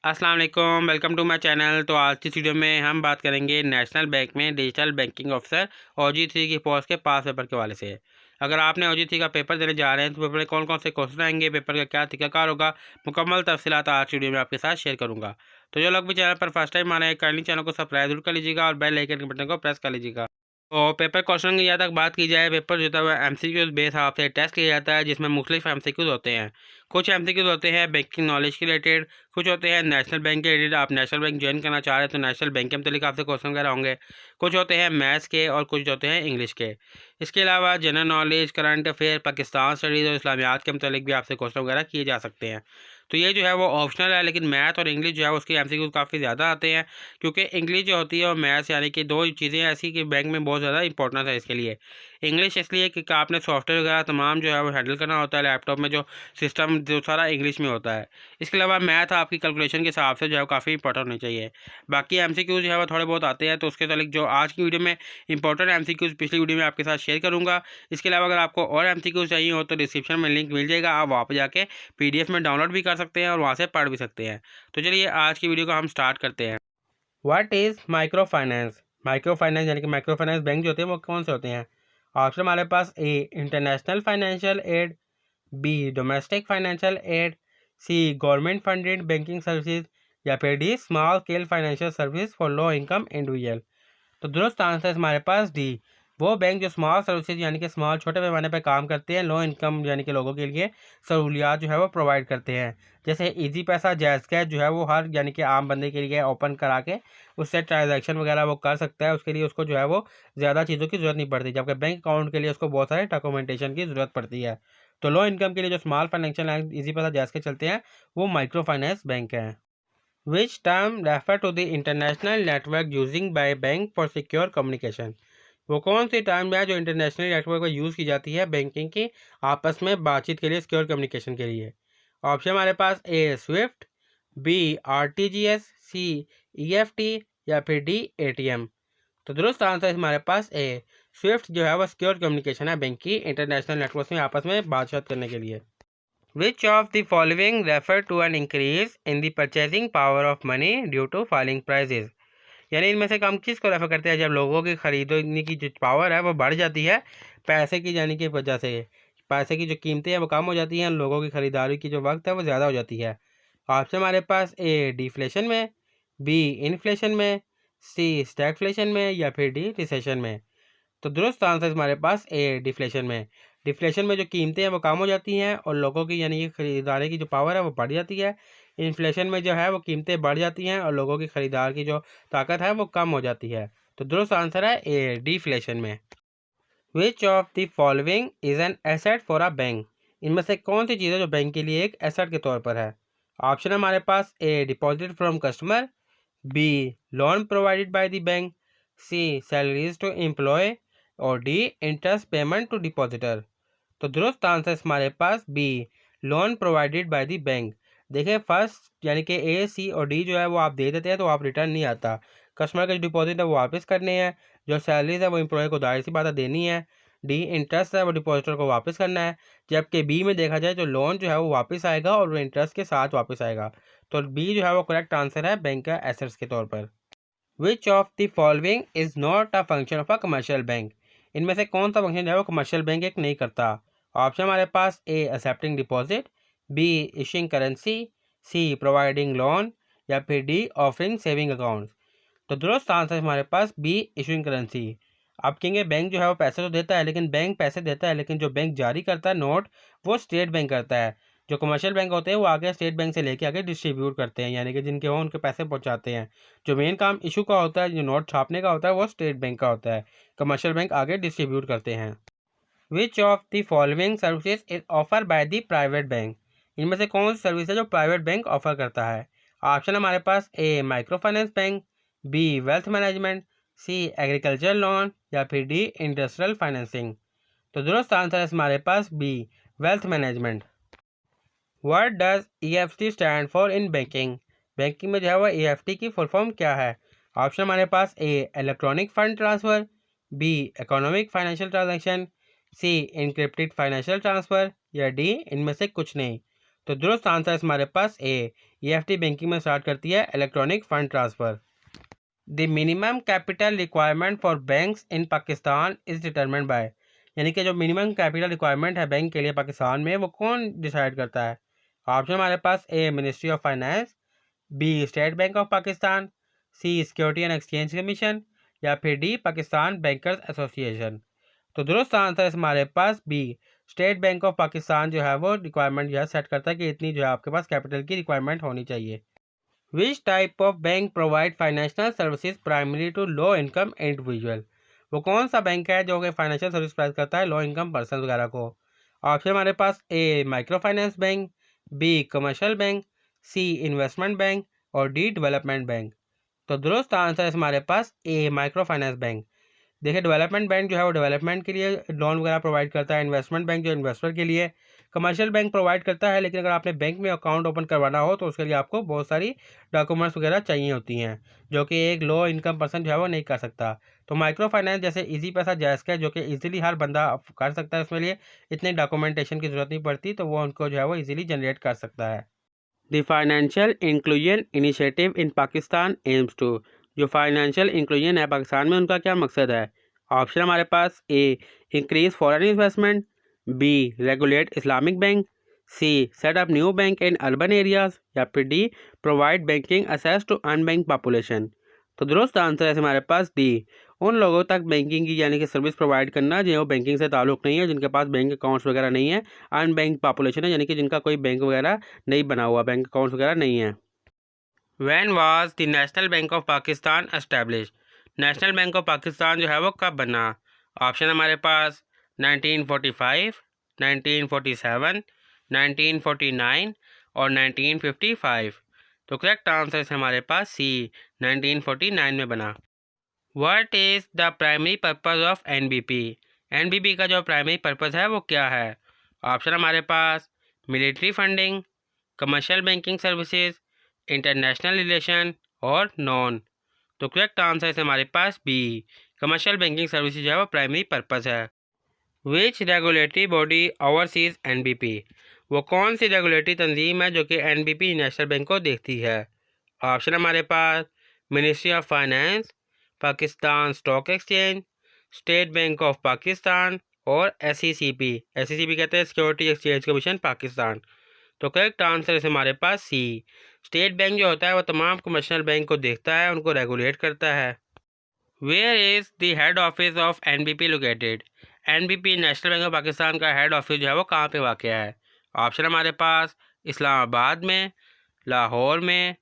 अस्सलाम वालेकुम, welcome to my channel. तो आज की वीडियो में हम बात करेंगे नेशनल बैंक में डिजिटल बैंकिंग ऑफिसर OG3 की पोस्ट के पास पेपर के हवाले से। अगर आपने OG3 का पेपर देने जा रहे हैं तो पेपर में कौन कौन से क्वेश्चन आएंगे, पेपर का क्या तरीकाकार होगा, मुकम्मल तफसीलात आज की वीडियो में आपके साथ शेयर करूँगा। तो जो लोग भी चैनल पर फर्स्ट टाइम आ रहे हैं काइंडली चैनल को सब्सक्राइब जरूर कर लीजिएगा और बेल आइकन के बटन को प्रेस कर लीजिएगा। और पेपर क्वेश्चन की जहाँ तक बात की जाए, पेपर जो है MCQs बेस आपसे टेस्ट किया जाता है, जिसमें मुख्तलिफ MCQs होते हैं। कुछ MCQs होते हैं बैंकिंग नॉलेज के रिलेटेड, कुछ होते हैं नेशनल बैंक के रिलेटेड। आप नेशनल बैंक ज्वाइन करना चाह रहे हैं तो नेशनल बैंक के मतलब आपसे क्वेश्चन वगैरह होंगे। कुछ होते हैं मैथ्स के और कुछ होते हैं इंग्लिश के। इसके अलावा general knowledge, current affair, Pakistan studies और इस्लामियात के मतलब भी आपसे क्वेश्चन वगैरह किए जा सकते हैं। तो ये जो है वो ऑप्शनल है, लेकिन मैथ और इंग्लिश जो है उसके MCQ काफ़ी ज़्यादा आते हैं, क्योंकि इंग्लिश जो होती है और मैथ्स यानी कि दो चीज़ें ऐसी कि बैंक में बहुत ज़्यादा इंपॉर्टेंस है इसके लिए। इंग्लिश इसलिए कि आपने सॉफ्टवेयर वगैरह तमाम जो है वो हैंडल करना होता है, लैपटॉप में जो सिस्टम जो सारा इंग्लिश में होता है। इसके अलावा मैथ आपकी कैलकुलेशन के हिसाब से जो है काफ़ी इंपॉर्टेंट होनी चाहिए। बाकी MCQ जो है वो थोड़े बहुत आते हैं, तो उसके तलिक जो आज की वीडियो में इंपॉर्टेंट MCQ पिछली वीडियो में आपके साथ शेयर करूँगा। इसके अलावा अगर आपको और MCQ चाहिए हो तो डिस्क्रिप्शन में लिंक मिल जाएगा, आप वहाँ पर जाके PDF में डाउनलोड भी कर सकते हैं और वहाँ से पढ़ भी सकते हैं। तो चलिए आज की वीडियो को हम स्टार्ट करते हैं। What is micro finance? Micro finance यानी कि माइक्रो फाइनेंस बैंक जो होते हैं वो कौन से होते हैं? ऑप्शन हमारे पास A international financial aid, B domestic financial aid, C government funded banking services, या फिर D small scale financial service for low income individual. तो दुरुस्त आंसर है हमारे पास डी, वो बैंक जो स्मॉल सर्विसेज यानी कि स्मॉल छोटे पैमाने पर काम करते हैं, लो इनकम यानी कि लोगों के लिए सहूलियात जो है वो प्रोवाइड करते हैं। जैसे इजी पैसा, जैज़ कैश जो है वो हर यानी कि आम बंदे के लिए ओपन करा के उससे ट्रांजैक्शन वगैरह वो कर सकता है। उसके लिए उसको जो है वो ज़्यादा चीज़ों की ज़रूरत नहीं पड़ती, जबकि बैंक अकाउंट के लिए उसको बहुत सारे डॉक्यूमेंटेशन की ज़रूरत पड़ती है। तो लो इनकम के लिए जो स्मॉल फाइनेंशियल इजी पैसा, जैज़ के चलते हैं, वो माइक्रो फाइनेंस बैंक हैं। Which term refer to the international network using by bank for secure communication? वो कौन सी टर्म है जो इंटरनेशनल नेटवर्क पर यूज़ की जाती है बैंकिंग की आपस में बातचीत के लिए, सिक्योर कम्युनिकेशन के लिए? ऑप्शन हमारे पास A swift, B RTGS, C EFT, या फिर डी ATM। तो दुरुस्त आंसर हमारे पास ए स्विफ्ट जो है वो सिक्योर कम्युनिकेशन है बैंक की इंटरनेशनल नेटवर्क में आपस में बातचीत करने के लिए। Which of the following refer to an increase in the purchasing power of money due to falling prices? यानी इनमें से हम किस को रेफर करते हैं जब लोगों की खरीदने की जो पावर है वो बढ़ जाती है पैसे की यानी कि वजह से। पैसे की जो कीमतें हैं वो कम हो जाती हैं, लोगों की खरीदारी की जो वक्त है वो ज़्यादा हो जाती है। ऑप्शन हमारे पास ए डिफ्लेशन में, बी इन्फ्लेशन में, सी स्टैगफ्लेशन में, या फिर डी रिसेशन में। तो दुरुस्त आंसर हमारे पास ए डिफ्लेशन में। डिफ्लेशन में जो कीमतें हैं वो कम हो जाती हैं और लोगों की यानी कि खरीदारी की जो पावर है वो बढ़ जाती है। इन्फ्लेशन में जो है वो कीमतें बढ़ जाती हैं और लोगों की खरीदार की जो ताकत है वो कम हो जाती है। तो दुरुस्त आंसर है ए डिफ्लेशन में। Which of the following is an asset for a bank? इनमें से कौन सी चीज़ है जो बैंक के लिए एक एसेट के तौर पर है? ऑप्शन हमारे पास A deposit from customer, B loan provided by the bank, C salaries to employ, और D interest payment to depositor. तो दुरुस्त आंसर हमारे पास B loan provided by the bank. देखिए फर्स्ट यानी कि ए सी और डी जो है वो आप दे देते हैं तो आप रिटर्न नहीं आता। कस्टमर का जो डिपॉजिट है वो वापस करने हैं, जो सैलरीज है वो एम्प्लॉय को जाहिर सी बात है देनी है, डी इंटरेस्ट है वो डिपॉजिटर को वापस करना है। जबकि बी में देखा जाए तो लोन जो है वो वापस आएगा और वो इंटरेस्ट के साथ वापस आएगा। तो बी जो है वो करेक्ट आंसर है बैंक का एसेट्स के तौर पर। Which of the following is not a function of a commercial bank? इनमें से कौन सा फंक्शन जो है वो कमर्शियल बैंक एक नहीं करता? ऑप्शन हमारे पास A accepting deposit, B issuing currency, C providing loan, या फिर डी ऑफरिंग सेविंग अकाउंट्स। तो दुरुस्त आंसर हमारे पास बी इशूइंग करेंसी। आप कहेंगे बैंक जो है वो पैसे तो देता है, लेकिन बैंक पैसे देता है लेकिन जो बैंक जारी करता है नोट वो स्टेट बैंक करता है। जो कमर्शियल बैंक होते हैं वो आगे स्टेट बैंक से लेके आगे डिस्ट्रीब्यूट करते हैं, यानी कि जिनके हो उनके पैसे पहुंचाते हैं। जो मेन काम इशू का होता है, जो नोट छापने का होता है, वो स्टेट बैंक का होता है। कमर्शियल बैंक आगे डिस्ट्रीब्यूट करते हैं। Which of the following services is offer by the private bank? इनमें से कौन सी सर्विस है जो प्राइवेट बैंक ऑफर करता है? ऑप्शन हमारे पास A micro finance bank, B wealth management, C agriculture loan, या फिर डी इंडस्ट्रियल फाइनेंसिंग। तो दुरुस्त आंसर है हमारे पास B wealth management. What does EFT stand for in banking? Banking में जो है वो EFT की फुल फॉर्म क्या है? ऑप्शन हमारे पास A electronic fund transfer, B economic financial transaction, C encrypted financial transfer, या डी इनमें से कुछ नहीं। तो दुरुस्त आंसर है हमारे पास ए, EFT बैंकिंग में स्टार्ट करती है electronic fund transfer. The minimum capital requirement for banks in Pakistan is determined by, यानी कि जो मिनिमम कैपिटल रिक्वायरमेंट है बैंक के लिए पाकिस्तान में वो कौन डिसाइड करता है? ऑप्शन हमारे पास A, ministry of finance, B, state bank of Pakistan, C, security and exchange commission, या फिर डी, पाकिस्तान बैंकर्स एसोसिएशन। तो दुरुस्त आंसर है हमारे पास B, state bank of Pakistan जो है वो रिक्वायरमेंट जो है सेट करता है कि इतनी जो है आपके पास कैपिटल की रिक्वायरमेंट होनी चाहिए। Which type of bank provide financial services primary to low income individual, वो कौन सा बैंक है जो कि फाइनेंशियल सर्विस प्रोवाइड करता है लो इनकम पर्सन वगैरह को? ऑप्शन हमारे पास A, micro finance bank, B, commercial bank, C, investment bank, और डी, डेवलपमेंट बैंक। तो दुरुस्त आंसर है हमारे पास ए, माइक्रो फाइनेंस बैंक। देखिए डेवलपमेंट बैंक जो है वो डेवलपमेंट के लिए लोन वगैरह प्रोवाइड करता है, इन्वेस्टमेंट बैंक जो इन्वेस्टर के लिए, कमर्शियल बैंक प्रोवाइड करता है, लेकिन अगर आपने बैंक में अकाउंट ओपन करवाना हो तो उसके लिए आपको बहुत सारी डॉक्यूमेंट्स वगैरह चाहिए होती हैं, जो कि एक लो इनकम पर्सन जो है वो नहीं कर सकता। तो माइक्रो फाइनेंस जैसे इजी पैसा, जैस्क है, जो कि इजीली हर बंदा कर सकता है, उसमें लिए इतनी डॉक्यूमेंटेशन की ज़रूरत नहीं पड़ती, तो वो उनको जो है वो इजीली जनरेट कर सकता है। The financial inclusion initiative in Pakistan aims to, जो फाइनेंशियल इंक्लूजन है पाकिस्तान में उनका क्या मकसद है? ऑप्शन हमारे पास A, increase foreign investment, B, regulate Islamic bank, C, set up new bank in urban areas, या फिर D, provide banking access to unbank population. तो दुरुस्त आंसर है हमारे पास डी, उन लोगों तक बैंकिंग की यानी कि सर्विस प्रोवाइड करना जिन्हें बैंकिंग से ताल्लुक़ नहीं है, जिनके पास बैंक अकाउंट्स वगैरह नहीं है, अनबैंक पॉपुलेशन है, यानी कि जिनका कोई बैंक वगैरह नहीं बना हुआ, बैंक अकाउंट्स वगैरह नहीं है। When was the national Bank of Pakistan establish, national Bank of Pakistan जो है वो कब बना? ऑप्शन हमारे पास 1945, 1947, 1949 और 1955। तो करेक्ट आंसर है हमारे पास सी, 1949 में बना। What is the primary purpose of NBP, NBP का जो प्राइमरी पर्पस है वो क्या है? ऑप्शन हमारे पास military funding, commercial banking services, international relation और नॉन। तो करेक्ट आंसर है हमारे पास बी, कमर्शियल बैंकिंग सर्विसेज जो है वो प्राइमरी पर्पस है। Which regulatory body oversees NBP, वो कौन सी रेगुलेटरी तंजीम है जो कि एनबीपी नेशनल बैंक को देखती है? ऑप्शन हमारे पास ministry of finance, Pakistan stock exchange, state bank of Pakistan और SECP, SECP कहते हैं सिक्योरिटी एक्सचेंज कमीशन पाकिस्तान। तो करेक्ट आंसर है हमारे पास सी, स्टेट बैंक जो होता है वो तमाम कमर्शियल बैंक को देखता है, उनको रेगुलेट करता है। Where is the head office of NBP located, NBP National Bank of Pakistan का हेड ऑफिस जो है वो कहाँ पे वाक़ है? ऑप्शन हमारे पास इस्लामाबाद में, लाहौर में,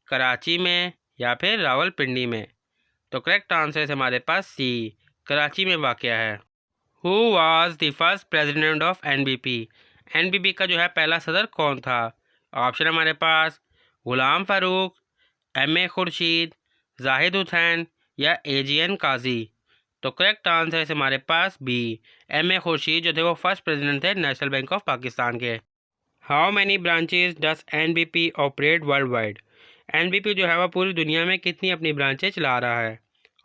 कराची में, या फिर रावलपिंडी में। तो करेक्ट आंसर है हमारे पास सी, कराची में वाक़ है। Who was the first president of NBP, NBP का जो है पहला सदर कौन था? ऑप्शन हमारे पास गुलाम फारूक, MA खुर्शीद, जाहिद हुसैन या AGN काजी। तो करेक्ट आंसर है हमारे पास बी, MA खुर्शीद जो थे वो फर्स्ट प्रेसिडेंट थे नेशनल बैंक ऑफ पाकिस्तान के। How many branches does NBP operate world wide, NBP जो है वह पूरी दुनिया में कितनी अपनी ब्रांचेज चला रहा है?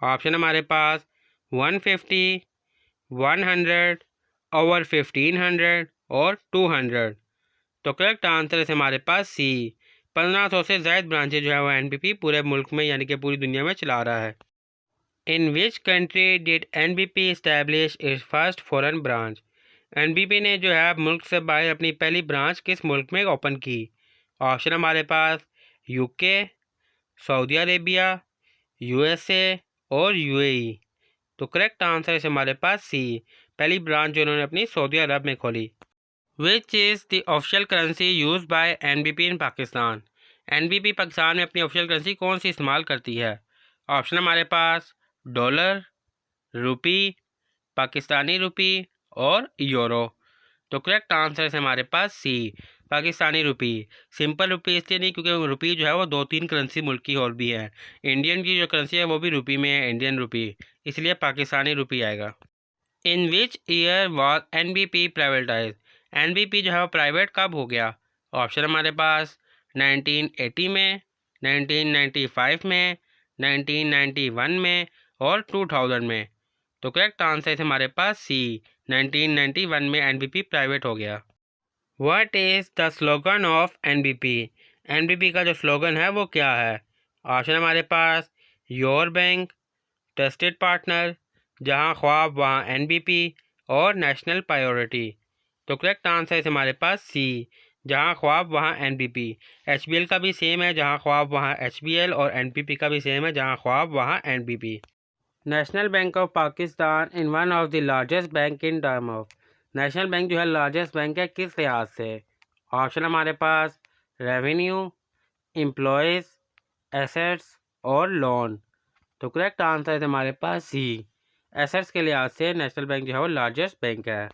ऑप्शन हमारे पास 150, 100, ओवर 1500 और 200। तो करेक्ट आंसर है हमारे पास सी, 1500 से ज़ायद ब्रांचेज जो है वह एनबीपी पूरे मुल्क में यानी कि पूरी दुनिया में चला रहा है। In which country did NBP establish its first foreign branch, NBP ने जो है मुल्क से बाहर अपनी पहली ब्रांच किस मुल्क में ओपन की? ऑप्शन हमारे पास UK, सऊदी अरेबिया, USA और UAE। तो करेक्ट आंसर है हमारे पास सी, पहली ब्रांच जो उन्होंने अपनी सऊदी अरब में खोली। Which is the official currency use by NBP in Pakistan, NBP Pakistan में अपनी ऑफिशियल करेंसी कौन सी इस्तेमाल करती है? ऑप्शन हमारे पास डॉलर, रुपी, पाकिस्तानी रुपी और यूरो। तो करेक्ट आंसर है हमारे पास सी, पाकिस्तानी रुपी। सिंपल रुपी इसलिए नहीं क्योंकि रुपी जो है वो 2-3 करेंसी मुल्क की और भी है, इंडियन की जो करेंसी है वो भी रुपी में है, इंडियन रुपी, इसलिए पाकिस्तानी रुपी आएगा। In which year was NBP privatize, NBP जो है वो प्राइवेट कब हो गया? ऑप्शन हमारे पास 1980 में, 1995 में, 1991 में और 2000 में। तो करेक्ट आंसर है हमारे पास सी, 1991 में एनबीपी प्राइवेट हो गया। What is the slogan of NBP? NBP का जो स्लोगन है वो क्या है? ऑप्शन हमारे पास योर बैंक, ट्रस्टेड पार्टनर, जहां ख्वाब वहां एनबीपी और नेशनल प्रायोरिटी। तो करेक्ट आंसर है हमारे पास सी, जहां ख्वाब वहां एनबीपी। एचबीएल का भी सेम है, जहां ख्वाब वहां एचबीएल, और एनपीपी का भी सेम है, जहां ख्वाब वहां NBP. National Bank of Pakistan in one of the largest bank in term of. National bank जो है लार्जेस्ट बैंक है किस लिहाज से? ऑप्शन हमारे पास रेवेन्यू, एम्प्लॉयज़, एसेट्स और लोन। तो करेक्ट आंसर है हमारे पास सी, एसेट्स के लिहाज से नेशनल बैंक जो है वो लार्जेस्ट बैंक है।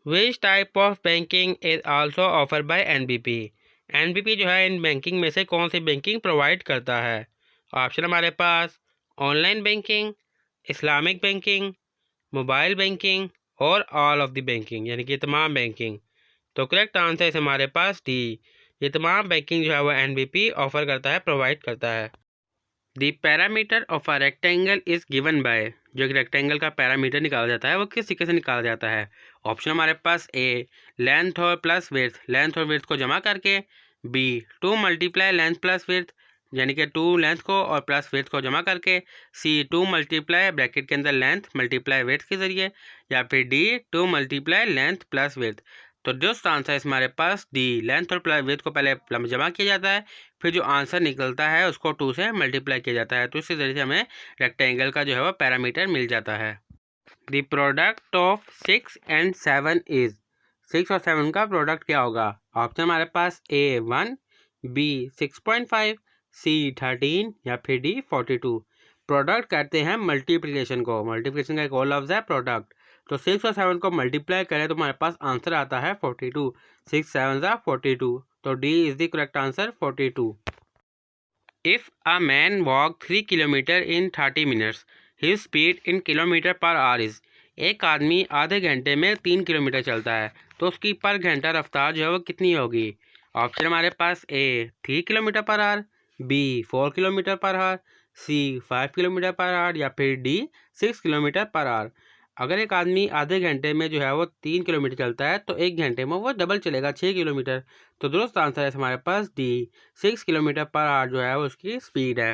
Which type of banking is also offer by NBP? NBP जो है इन बैंकिंग में से कौन सी बैंकिंग प्रोवाइड करता है? ऑप्शन हमारे पास online banking, Islamic banking, mobile banking और ऑल ऑफ द बैंकिंग, यानी कि तमाम बैंकिंग। तो करेक्ट आंसर है हमारे पास डी, ये तमाम बैंकिंग जो है वो एनबीपी ऑफर करता है, प्रोवाइड करता है। The parameter of a rectangle is given by, जो कि रेक्टेंगल का पैरामीटर निकाला जाता है वो किस तरीके से निकाला जाता है? ऑप्शन हमारे पास ए लेंथ और प्लस विड्थ, लेंथ और विड्थ को जमा करके, B 2 multiply length plus width, यानी कि 2 लेंथ को और प्लस विड्थ को जमा करके, सी 2 मल्टीप्लाई ब्रैकेट के अंदर लेंथ मल्टीप्लाई विड्थ के ज़रिए, या फिर D 2 multiply length plus width. तो जो आंसर है हमारे पास डी, लेंथ और प्लस विड्थ को पहले जमा किया जाता है, फिर जो आंसर निकलता है उसको 2 से मल्टीप्लाई किया जाता है, तो इसी तरीके से हमें रेक्टेंगल का जो है वो पैरामीटर मिल जाता है। The product of 6 and 7 is, 6 और 7 का प्रोडक्ट क्या होगा? ऑप्शन हमारे पास ए 1, बी 6.5, सी 13 या फिर डी 42। प्रोडक्ट कहते हैं मल्टीप्लिकेशन को, मल्टीप्लिकेशन का एक और लफ्ज़ है प्रोडक्ट। तो 6 और 7 को मल्टीप्लाई करें तो हमारे पास आंसर आता है 42, 6 7 42। तो D is the correct answer 42। If a man walk 3 kilometre in 30 minutes, his speed in kilometre per our is. एक आदमी आधे घंटे में 3 किलोमीटर चलता है, तो उसकी पर घंटा रफ्तार जो है वो कितनी होगी? ऑप्शन हमारे पास A 3 kilometre per hour, B 4 kilometre per hour, C 5 kilometre per hour, या फिर डी 6 किलोमीटर पर आवर। अगर एक आदमी आधे घंटे में जो है वो 3 किलोमीटर चलता है, तो एक घंटे में वो डबल चलेगा, 6 किलोमीटर। तो दुरुस्त आंसर है हमारे पास डी, 6 किलोमीटर पर आवर जो है वो उसकी स्पीड है।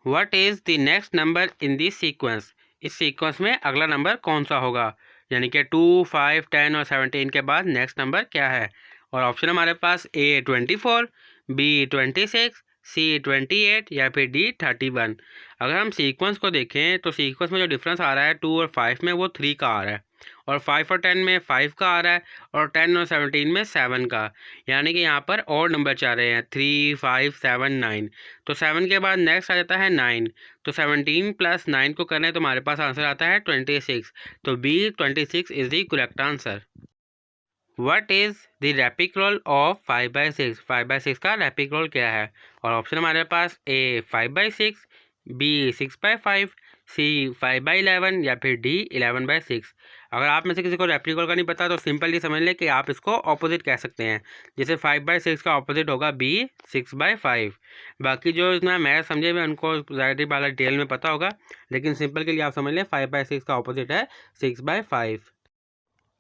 What is the next number in this sequence? इस सीक्वेंस में अगला नंबर कौन सा होगा? यानी कि 2, 5, 10 और 17 के बाद नेक्स्ट नंबर क्या है? और ऑप्शन हमारे पास ए 24, बी 26, सी 28 या फिर डी 31। अगर हम सीक्वेंस को देखें तो सीक्वेंस में जो डिफरेंस आ रहा है 2 और 5 में वो 3 का आ रहा है, और 5 और 10 में 5 का आ रहा है, और 10 और 17 में 7 का। यानी कि यहाँ पर और नंबर चाह रहे हैं 3, 5, 7, 9। तो 7 के बाद नेक्स्ट आ जाता है 9। तो 17 प्लस 9 को करें तो हमारे पास आंसर आता है 26। तो B 26 is the correct answer. What is the reciprocal of 5/6? 5/6 का रेपिक्रोल क्या है? और ऑप्शन हमारे पास ए 5/6, बी 6/5, सी 5/11 या फिर डी 11/6। अगर आप में से किसी को रेपिक्रोल का नहीं पता तो सिंपली समझ लें कि आप इसको ऑपोजिट कह सकते हैं। जैसे 5/6 का ऑपोजिट होगा बी 6/5। बाकी जो इतना मैथ समझे हुए उनको ज़्यादा वाला डिटेल में पता होगा, लेकिन सिंपल के लिए आप समझ लें 5/6 का ऑपोजिट है 6/5।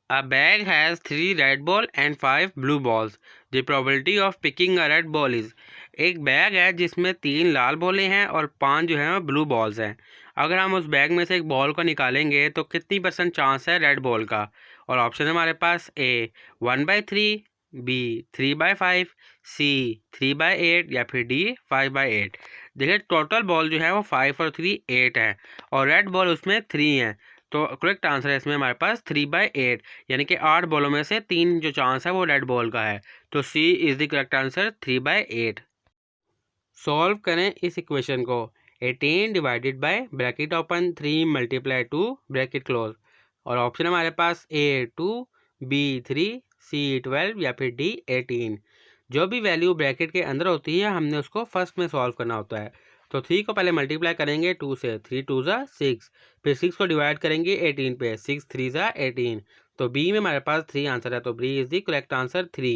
A bag has 3 red ball and 5 blue balls. The probability of picking a red ball is, एक बैग है जिसमें 3 लाल बॉलें हैं और 5 जो हैं वो ब्लू बॉल्स हैं। अगर हम उस बैग में से एक बॉल को निकालेंगे तो कितनी % चांस है रेड बॉल का? और ऑप्शन है हमारे पास ए 1/3, बी 3/5, सी 3/8 या फिर डी 5/8। देखिए टोटल बॉल जो है वो 5 और 3 8 है, और रेड बॉल उसमें 3 है। तो करेक्ट आंसर है इसमें हमारे पास 3/8, यानी कि 8 बॉलों में से 3 जो चांस है वो रेड बॉल का है। तो C is the correct answer 3/8। Solve करें इस इक्वेशन को। 18 divided by bracket open 3 multiply 2 bracket close. और ऑप्शन हमारे पास ए 2, बी 3, सी 12 या फिर डी 18। जो भी वैल्यू ब्रैकेट के अंदर होती है हमने उसको फर्स्ट में सॉल्व करना होता है। तो 3 को पहले मल्टीप्लाई करेंगे 2 से, 3 2 ज़ा 6, फिर 6 को डिवाइड करेंगे 18 पे, 6 3 ज़ा 18। तो बी में हमारे पास 3 आंसर है, तो B is the correct answer 3।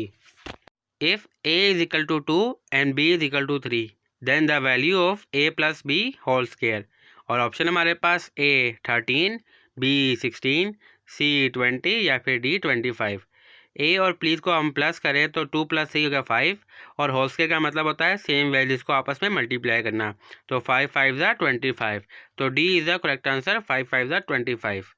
If a is equal to 2 and b is equal to 3, then the value of a plus b whole square. और ऑप्शन हमारे पास a 13, b 16, c 20 या फिर d 25। ए और प्लीज़ को हम प्लस करें तो 2 + 3 हो गया 5, और होल स्क्वायर का मतलब होता है सेम वैल्यूज़ को आपस में मल्टीप्लाई करना। तो 5 5 ज़ा 25, तो D is the correct answer, 5 5 ज़ा 25।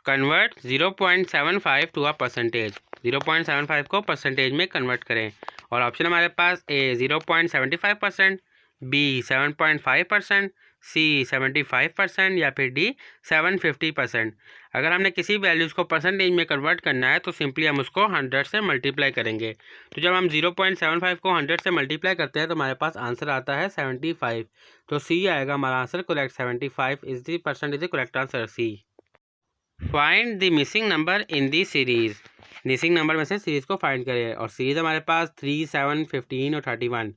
कन्वर्ट 0.75 टू अ परसेंटेज, 0.75 को परसेंटेज में कन्वर्ट करें, और ऑप्शन हमारे पास ए 0.75%, बी 7.5%, सी 75% या फिर डी 750%। अगर हमने किसी वैल्यूज़ को परसेंटेज में कन्वर्ट करना है तो सिंपली हम उसको 100 से मल्टीप्लाई करेंगे। तो जब हम 0.75 को 100 से मल्टीप्लाई करते हैं तो हमारे पास आंसर आता है 75। तो सी आएगा हमारा answer correct, 75 is the percent is the correct answer, C. Find the missing number in the series, missing number में से सीरीज़ को फाइंड करें, और सीरीज़ हमारे पास 3, 7, 15 और 31,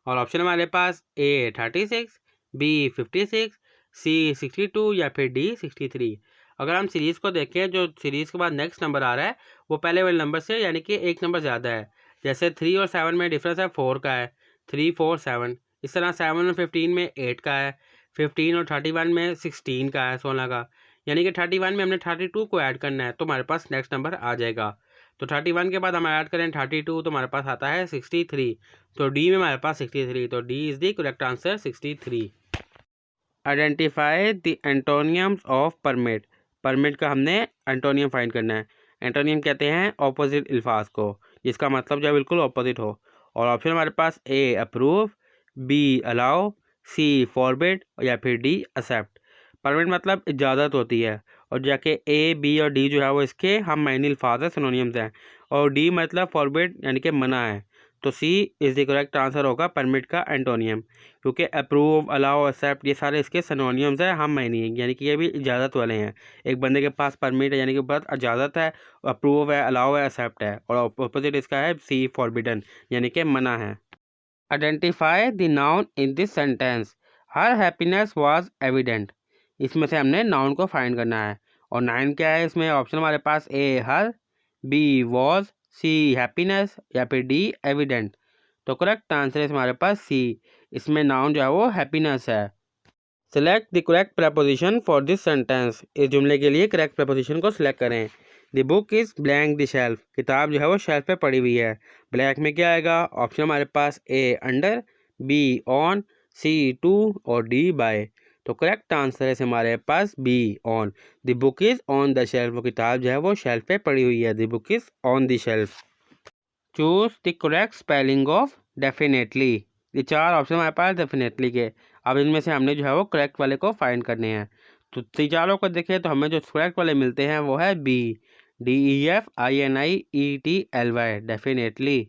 और ऑप्शन हमारे पास ए 36, बी 56, सी 62 या फिर डी 63। अगर हम सीरीज़ को देखें, जो सीरीज़ के बाद नेक्स्ट नंबर आ रहा है वो पहले वाले नंबर से यानी कि एक नंबर ज़्यादा है। जैसे 3 और 7 में डिफरेंस है 4 का है, 3 4 7। इस तरह 7 और 15 में 8 का है, 15 और 31 में 16 का है, 16 का। यानी कि 31 में हमने 32 को ऐड करना है तो हमारे पास नेक्स्ट नंबर आ जाएगा। तो 31 के बाद हम ऐड करें 32 तो हमारे पास आता है 63। तो डी में हमारे पास 63, तो D is the correct answer, 63। Identify the एंटोनियम्स of permit, permit का हमने एंटोनियम फाइंड करना है। एंटोनियम कहते हैं ऑपोजिट अल्फाज को, जिसका मतलब जो है बिल्कुल ऑपोजिट हो। और ऑप्शन हमारे पास A approve, B allow, C forbid या फिर डी एक्सेप्ट। परमिट मतलब इजाज़त होती है, और जाके ए बी और डी जो है वो इसके हम मायनी अल्फाज है, सिनोनियम्स हैं। और डी मतलब फॉरबिड यानी कि मना है। तो C is the correct answer होगा परमिट का एंटोनियम, क्योंकि अप्रूव अलाउ एक्सेप्ट ये सारे इसके सिनोनियम्स हैं, हम मायनी है, यानी कि ये भी इजाज़त वाले हैं। एक बंदे के पास परमिट है यानी कि बस इजाज़त है, अप्रूव है, अलाउ है, एक्सेप्ट है, और अपोजिट इसका है सी फॉरबिडन यानी कि मना है। Identify the noun in this sentence, her happiness was evident. इसमें से हमने नाउन को फाइंड करना है, और नाउन क्या है इसमें, ऑप्शन हमारे पास ए हर, बी वॉज, सी हैप्पीनेस या फिर डी एविडेंट। तो करेक्ट आंसर है हमारे पास सी, इसमें नाउन जो है वो हैप्पीनेस है। Select the correct preposition for this sentence, इस जुमले के लिए करेक्ट प्रपोजिशन को सिलेक्ट करें। The book is blank the shelf, किताब जो है वो शेल्फ पे पड़ी हुई है। ब्लैक में क्या आएगा, ऑप्शन हमारे पास A under, B on, C to और डी बाय। तो करेक्ट आंसर है हमारे पास B on. The book is on the shelf, वो किताब जो है वो शेल्फ पे पड़ी हुई है। The book is on the shelf. Choose the correct spelling of definitely, ये चार ऑप्शन हमारे पास डेफिनेटली के। अब इनमें से हमने जो है वो करेक्ट वाले को फाइंड करने हैं। तो चारों को देखें तो हमें जो करेक्ट वाले मिलते हैं वो है B, DEFINIETLY, definitely.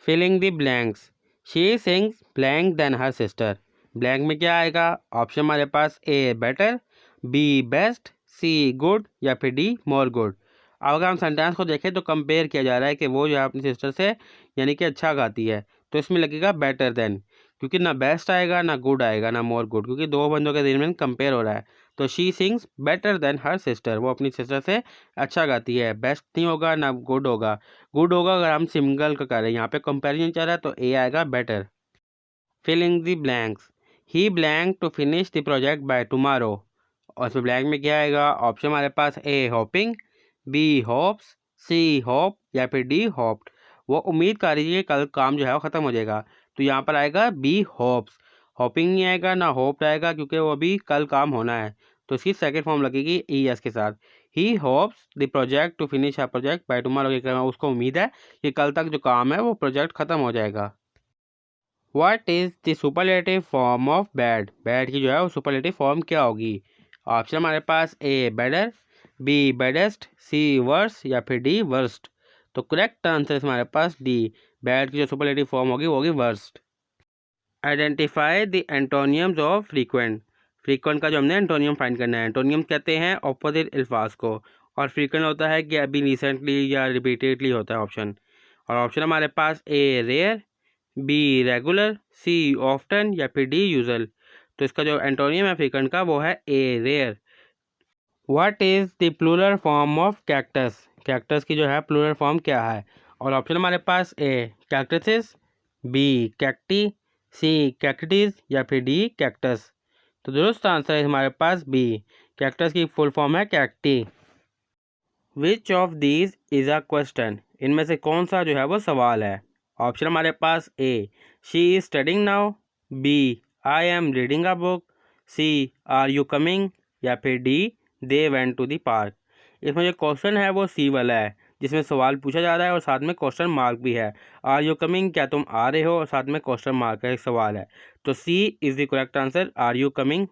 Filling the blanks, she sings blank than her sister. Blank में क्या आएगा, ऑप्शन हमारे पास A better, B best, C good या फिर डी मोर गुड। अब अगर हम सेंटेंस को देखें तो कंपेयर किया जा रहा है कि वो जो है अपनी सिस्टर से यानी कि अच्छा गाती है, तो इसमें लगेगा बेटर देन, क्योंकि ना बेस्ट आएगा ना गुड आएगा ना मोर गुड, क्योंकि दो बंदों के दरमियान कंपेयर हो रहा है। तो she sings better than her sister, वो अपनी सिस्टर से अच्छा गाती है। बेस्ट नहीं होगा ना गुड होगा, गुड होगा अगर हम सिंगल का करें, यहाँ पे कंपेरिजन चल रहा है तो ए आएगा better. Filling the blanks, he blank to finish the project by tomorrow. और फिर ब्लैंक में क्या आएगा, ऑप्शन हमारे पास A hoping, B hopes, C hope या फिर डी होप्ड। वो उम्मीद कर रही है कल काम जो है वो ख़त्म हो जाएगा, तो यहाँ पर आएगा बी होप्स। होपिंग नहीं आएगा ना होप्ड आएगा, क्योंकि वो अभी कल काम होना है, तो इसकी सेकंड फॉर्म लगेगी ई एस के साथ। He hopes the project to finish a project by tomorrow, उसको उम्मीद है कि कल तक जो काम है वो प्रोजेक्ट ख़त्म हो जाएगा। What is the superlative form of bad, bad की जो है वो सुपरलेटिव फॉर्म क्या होगी। ऑप्शन हमारे पास ए बेडर, बी बेडेस्ट, सी वर्स या फिर डी वर्स्ट। तो करेक्ट आंसर हमारे पास डी, बैड की जो सुपरलेटिव फॉर्म होगी वो होगी worst. Identify the एंटोनियम्स of frequent, frequent का जो हमने एंटोनियम फाइंड करना है। एंटोनियम कहते हैं ऑपोजिट अल्फाज को, और फ्रीक्वेंट होता है कि अभी रिसेंटली या रिपीटेडली होता है ऑप्शन। और ऑप्शन हमारे पास A rare, B regular, C often या फिर डी यूजल। तो इसका जो एंटोनियम है फ्रीक्वेंट का वो है A rare. What is the plural form of cactus, cactus की जो है प्लूरल फॉर्म क्या है। और ऑप्शन हमारे पास ए कैक्टसिस, बी कैक्टी, सी कैक्टीज या फिर डी कैक्टस। तो दुरुस्त आंसर है हमारे पास बी, कैक्टस की फुल फॉर्म है cacti. Which of these is a question, इनमें से कौन सा जो है वो सवाल है। ऑप्शन हमारे पास A she is studying now, B I am reading a book, C are you coming, या फिर D they went to the park. इसमें जो क्वेश्चन है वो सी वाला है, जिसमें सवाल पूछा जा रहा है और साथ में क्वेश्चन मार्क भी है। आर यू कमिंग, क्या तुम आ रहे हो, और साथ में क्वेश्चन मार्क का एक सवाल है। तो C is the correct answer, are you coming.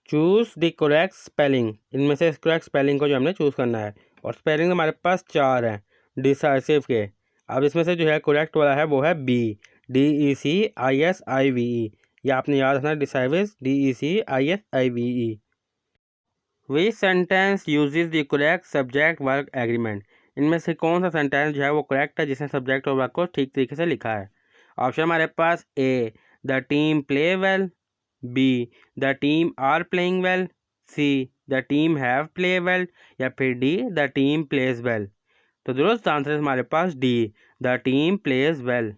Choose the correct spelling, इनमें से करेक्ट स्पेलिंग को जो हमने चूज़ करना है। और स्पेलिंग हमारे पास 4 हैं डिसाइसिव के। अब इसमें से जो है करेक्ट वाला है वो है बी, DECISIVE। ये आपने याद रखना, decisive DECISIVE। We sentence uses the correct subject work agreement, इनमें से कौन सा सेंटेंस जो है वो करेक्ट है जिसने सब्जेक्ट और वर्क को ठीक तरीके से लिखा है। ऑप्शन हमारे पास A the team play well, B the team are playing well, C the team have play well, या फिर D the team plays well. तो दुरुस्त आंसर है हमारे पास D the team plays well.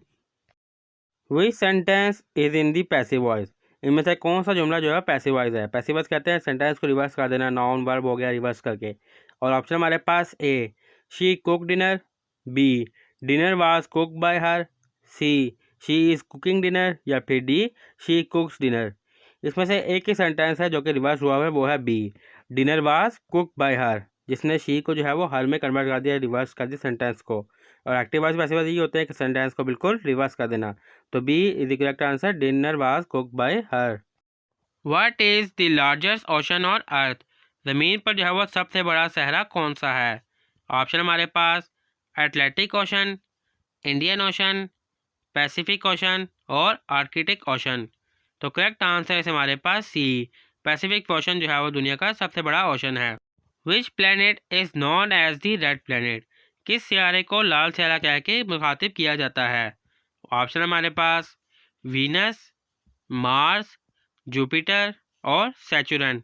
Which sentence is in the passive voice, इनमें से कौन सा जुमला जो है पैसिव वॉइस है। पैसिव वॉइस कहते हैं सेंटेंस को रिवर्स कर देना, नाउन वर्ब हो गया रिवर्स करके। और ऑप्शन हमारे पास A she cook dinner, B dinner was cook by her, C she is cooking dinner, या फिर डी शी कुक्स डिनर। इसमें से एक ही सेंटेंस है जो कि रिवर्स हुआ है, वो है B dinner was cook by her, जिसने शी को जो है वो हर में कन्वर्ट कर दिया, रिवर्स कर दिया सेंटेंस को। और एक्टिव वॉइस पैसिव वॉइस ये होते हैं कि सेंटेंस को बिल्कुल रिवर्स कर देना। तो B is the correct answer, dinner was cook by her. What is the largest ocean on earth, ज़मीन पर जो है वो सबसे बड़ा सहरा कौन सा है। ऑप्शन हमारे पास Atlantic ocean, Indian ocean, Pacific ocean और आर्कटिक ओशन। तो करेक्ट आंसर है हमारे पास सी पैसिफिक ओशन जो है वो दुनिया का सबसे बड़ा ओशन है। Which planet is known as the red planet, किस सियारे को लाल सियारा कह के मुखातिब किया जाता है। ऑप्शन हमारे पास वीनस, मार्स, जुपिटर और सैचुरन।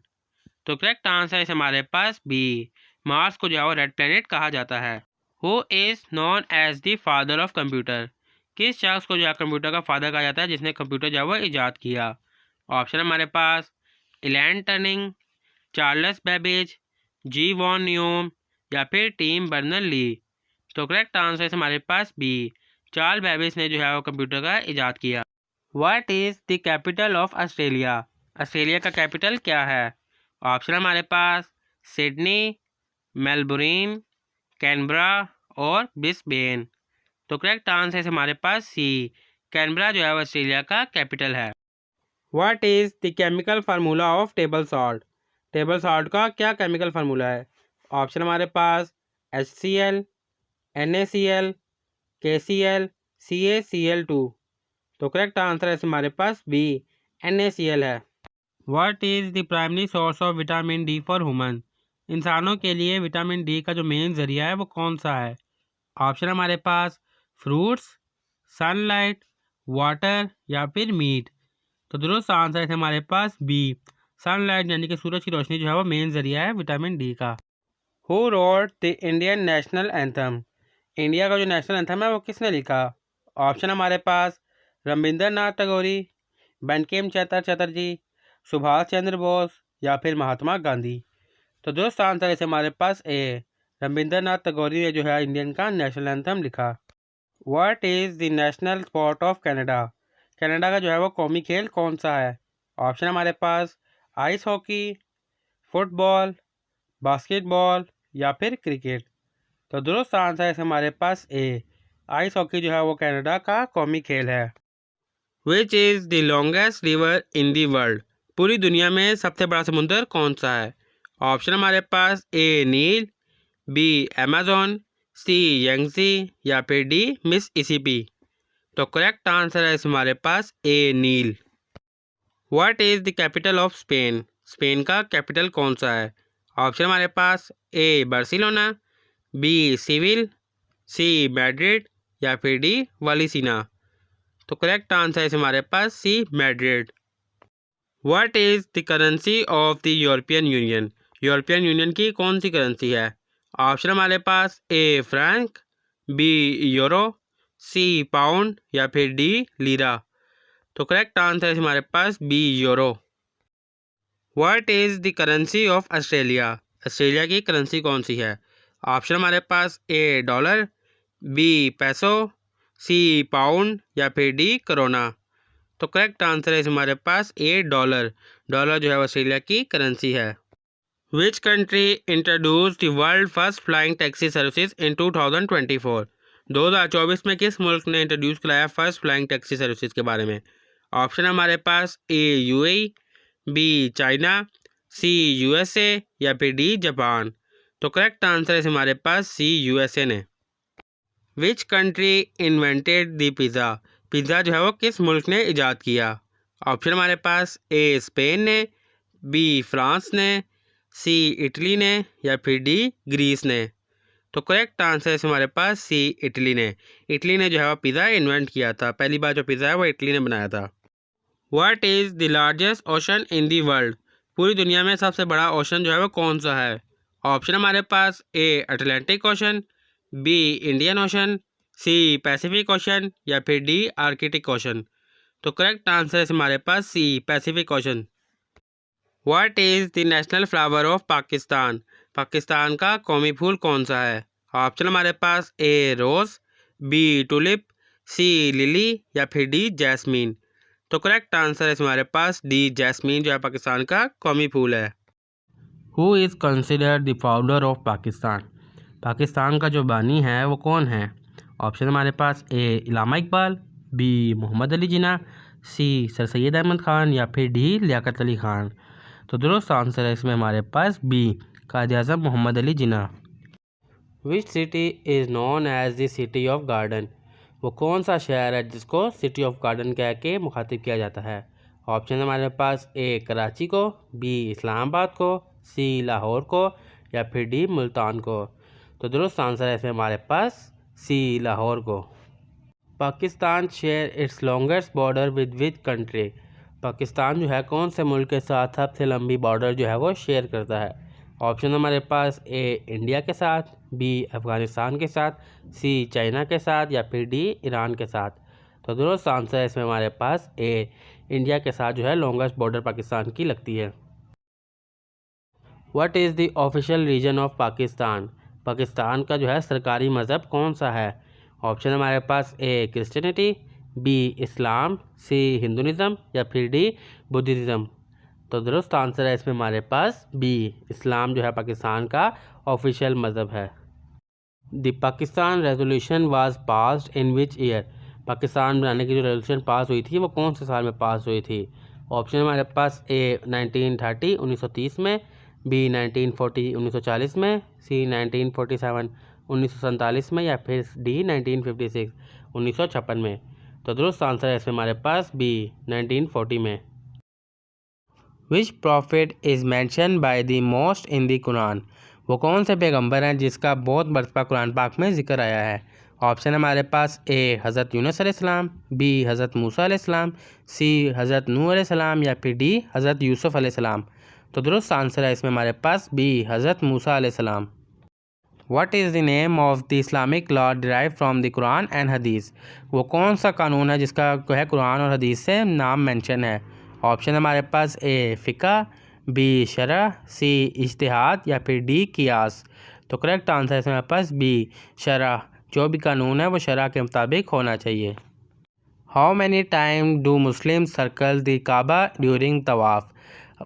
तो करेक्ट आंसर है हमारे पास बी मार्स को जो है वो रेड प्लैनेट कहा जाता है। Who is known as the father of computer, किस शख्स को जो है कंप्यूटर का फादर कहा जाता है जिसने कंप्यूटर जो है वो ईजाद किया। ऑप्शन हमारे पास एलन टर्निंग, चार्ल्स बेबेज, जी वॉन न्यूम, या फिर टिम बर्नर ली। तो करेक्ट आंसर है हमारे पास बी चार्ल्स बेबेज ने जो है वो कंप्यूटर का ईजाद किया। What is the capital of Australia, Australia का कैपिटल क्या है। ऑप्शन हमारे पास सिडनी, मेलबोर्न, कैनबरा और ब्रिस्बेन। तो करेक्ट आंसर है हमारे पास सी कैनबरा जो है ऑस्ट्रेलिया का कैपिटल है। What is the chemical formula of table salt, table salt का क्या केमिकल फार्मूला है। ऑप्शन हमारे पास HCl, NaCl, KCl, CaCl2। तो करेक्ट आंसर है हमारे पास बी NaCl है। What is the primary source of vitamin D for human, इंसानों के लिए विटामिन डी का जो मेन ज़रिया है वो कौन सा है। ऑप्शन हमारे पास फ्रूट्स, सनलाइट, वाटर, या फिर मीट। तो दुरुस्त आंसर है हमारे पास बी सनलाइट, यानी कि सूरज की रोशनी जो है वो मेन ज़रिया है विटामिन डी का। Who wrote the Indian national anthem, India का जो नेशनल एंथम है वो किसने लिखा। ऑप्शन हमारे पास रविंद्र नाथ टैगोर, बंकिम चंद्र चटर्जी, सुभाष चंद्र बोस, या फिर महात्मा गांधी। तो दोस्त आंसर है हमारे पास ए रविंद्र नाथ टैगोर ने जो है इंडियन का नेशनल एंथम लिखा। What is the national sport of Canada, Canada का जो है वो कौमी खेल कौन सा है। ऑप्शन हमारे पास आइस हॉकी, फुटबॉल, बास्केटबॉल, या फिर क्रिकेट। तो दुरुस्त आंसर है हमारे पास ए आइस हॉकी जो है वो कनाडा का कौमी खेल है। Which is the longest river in the world, पूरी दुनिया में सबसे बड़ा समुद्र कौन सा है। ऑप्शन हमारे पास A Nile, B Amazon, C Yangtze, या फिर डी मिसिसिपी। तो करेक्ट आंसर है हमारे पास A Nile. What is the capital of Spain, Spain का कैपिटल कौन सा है। ऑप्शन हमारे पास A Barcelona, B Seville, C Madrid, या फिर डी वालिसिना। तो करेक्ट आंसर है हमारे पास C Madrid. What is the currency of the European Union, European Union की कौन सी करेंसी है। ऑप्शन हमारे पास A franc, B euro, C pound, या फिर डी लीरा। तो करेक्ट आंसर है हमारे पास B euro. What is the currency of Australia, Australia की करेंसी कौन सी है। ऑप्शन हमारे पास ए डॉलर, बी पैसो, सी पाउंड या फिर डी करोना। तो करेक्ट आंसर है हमारे पास ए डॉलर। डॉलर जो है ऑस्ट्रेलिया की करेंसी है। Which country introduce the world first flying taxi services in 2024? 2024 में किस मुल्क ने इंट्रोड्यूस कराया फर्स्ट फ्लाइंग टैक्सी सर्विसेज के बारे में? ऑप्शन हमारे पास A UAE, B China, C USA या फिर डी जापान। तो करेक्ट आंसर है हमारे पास सी यूएसए ने। Which country invented the pizza? Pizza जो है वो किस मुल्क ने ईजाद किया? ऑप्शन हमारे पास ए स्पेन ने, बी फ्रांस ने, सी इटली ने या फिर डी ग्रीस ने। तो करेक्ट आंसर है हमारे पास सी इटली ने। इटली ने जो है वो पिज़्ज़ा इन्वेंट किया था। पहली बार जो पिज़्ज़ा है वो इटली ने बनाया था। What is the largest ocean in the world? पूरी दुनिया में सबसे बड़ा ओशन जो है वो कौन सा है? ऑप्शन हमारे पास A Atlantic ocean, B Indian ocean, C Pacific ocean या फिर डी आर्कटिक ओशन। तो करेक्ट आंसर है हमारे पास C Pacific ocean. What is the national flower of Pakistan? Pakistan का कौमी फूल कौन सा है? ऑप्शन हमारे पास A rose, B tulip, C lily या फिर डी जैस्मीन। तो करेक्ट आंसर है हमारे पास डी जैस्मीन जो है पाकिस्तान का कौमी फूल है। Who is considered the founder of Pakistan? Pakistan का जो बानी है वो कौन है? ऑप्शन हमारे पास ए इलामा इकबाल, बी मोहम्मद अली जिन्ना, सी सर सैयद अहमद ख़ान या फिर डी लियाकत अली ख़ान। तो दुरुस्त आंसर है इसमें हमारे पास B Quaid Azam Mohammad Ali Jinnah. Which city is known as the city of garden? वो कौन सा शहर है जिसको सिटी ऑफ गार्डन कह के मुखातिब किया जाता है? ऑप्शन हमारे पास ए कराची को, बी इस्लामाबाद को, सी लाहौर को या फिर डी मुल्तान को। तो दुरुस्त आंसर है इसमें हमारे पास सी लाहौर को। Pakistan share its longest border with which country? Pakistan जो है कौन से मुल्क के साथ सबसे लंबी बॉर्डर जो है वो शेयर करता है? ऑप्शन हमारे पास ए इंडिया के साथ, बी अफ़गानिस्तान के साथ, सी चाइना के साथ या फिर डी ईरान के साथ। तो दुरुस्त आंसर है इसमें हमारे पास ए इंडिया के साथ जो है लॉन्गेस्ट बॉर्डर पाकिस्तान की लगती है। What is the official reason of Pakistan? Pakistan का जो है सरकारी मज़हब कौन सा है? ऑप्शन हमारे पास ए क्रिश्चियनिटी, बी इस्लाम, सी हिंदुइज़म या फिर डी बुद्धिज़्म। तो दुरुस्त आंसर है इसमें हमारे पास बी इस्लाम जो है पाकिस्तान का ऑफिशियल मज़हब है। The Pakistan resolution was passed in which year? Pakistan बनाने की जो रेजोल्यूशन पास हुई थी वो कौन से साल में पास हुई थी? ऑप्शन हमारे पास ए 1930 1930 में, बी 1940 1940 में, सी 1947 1947 में या फिर डी 1956 1956 में। तो दुरुस्त आंसर है इसमें हमारे पास बी 1940 में। Which prophet is mention by the most in the Quran? वो कौन से पैगंबर हैं जिसका बहुत मरतबा कुरान पाक में ज़िक्र आया है? ऑप्शन हमारे पास ए हज़रत यूनुस अलैहिस्सलाम, बी हज़रत मूसा अलैहिस्सलाम, सी हज़रत नूह अलैहिस्सलाम या फिर डी हज़रत यूसुफ अलैहिस्सलाम। तो दुरुस्त आंसर है इसमें हमारे पास बी हज़रत मूसा अलैहिस्सलाम। What is the name of the Islamic law derive from the Quran and हदीस? वो कौन सा कानून है जिसका जो है कुरान और हदीस से नाम मेंशन है? ऑप्शन हमारे पास ए फ़िक़ा, बी शरअ, सी इज्तिहाद या फिर डी कियास। तो करेक्ट आंसर है इसमें हमारे पास बी शरअ। जो भी कानून है वो शरअ के मुताबिक होना चाहिए। How many time do Muslim circle the Kaaba during तवाफ़?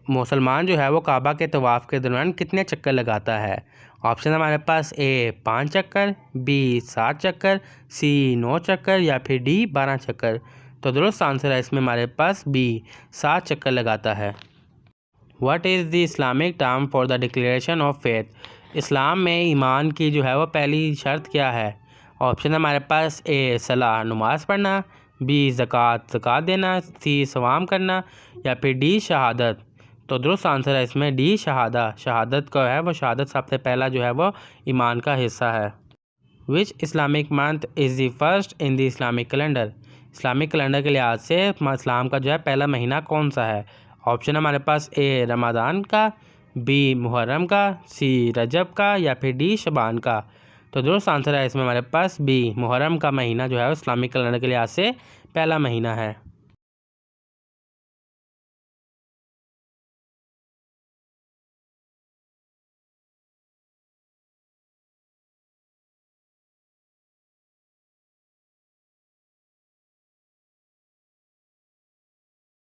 मुसलमान जो है वो काबा के तवाफ़ के दौरान कितने चक्कर लगाता है? ऑप्शन हमारे पास ए 5 चक्कर, बी 7 चक्कर, सी 9 चक्कर या फिर डी 12 चक्कर। तो दुरुस्त आंसर है इसमें हमारे पास बी 7 चक्कर लगाता है। What is the Islamic term for the declaration of faith? इस्लाम में ईमान की जो है वो पहली शर्त क्या है? ऑप्शन हमारे पास ए सलाह नमाज पढ़ना, बी ज़कात देना, सी सवाम करना या फिर डी शहादत। तो दुरुस्त आंसर है इसमें डी शहादत का है वो शहादत सबसे पहला जो है वो ईमान का हिस्सा है। Which Islamic month is the first in the Islamic calendar? Islamic calendar के लिहाज से इस्लाम का जो है पहला महीना कौन सा है? ऑप्शन हमारे पास ए रमज़ान का, बी मुहर्रम का, सी रजब का या फिर डी शबान का। तो दुरुस्त आंसर है इसमें हमारे पास बी मुहर्रम का महीना जो है इस्लामिक कैलेंडर के लिहाज से पहला महीना है।